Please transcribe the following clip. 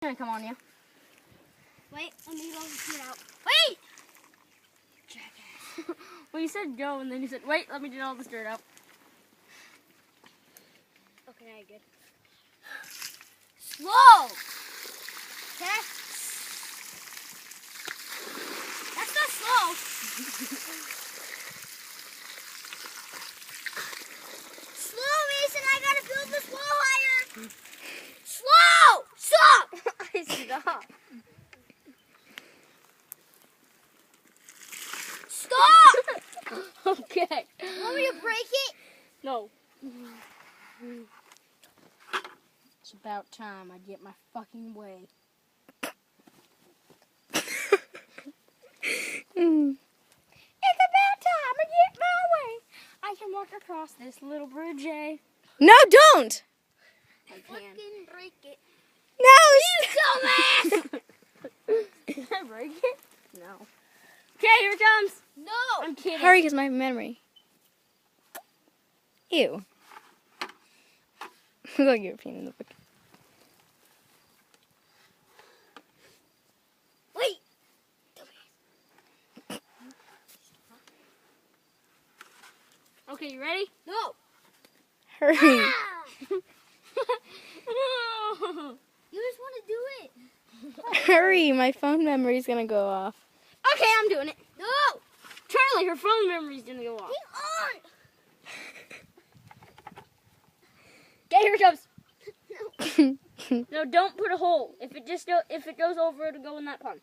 Gonna come on you. Wait, let me get all the dirt out. Wait! Jackass. Well, you said go, and then you said, wait, let me get all this dirt out. Okay, now you're good. Slow! Okay? That's not slow. Slow, Mason, I gotta build this wall higher. Slow! Stop! I stop. Stop! Okay. Want me to break it? No. It's about time I get my fucking way. It's about time I get my way. I can walk across this little bridge, eh? No, don't! I can. Fucking break it. No! You dumbass! Did I break it? No. Okay, here it comes. No! I'm kidding. Hurry, because my memory. Ew. Look like you're a pain in the book. Wait! Okay, you ready? No! Hurry. Ah! No. You just want to do it. Hurry, my phone memory's gonna go off. Okay, I'm doing it. No! Charlie, her phone memory's gonna go off. Hang Okay, here it comes. on! No, don't put a hole. If it goes over, it'll go in that pond.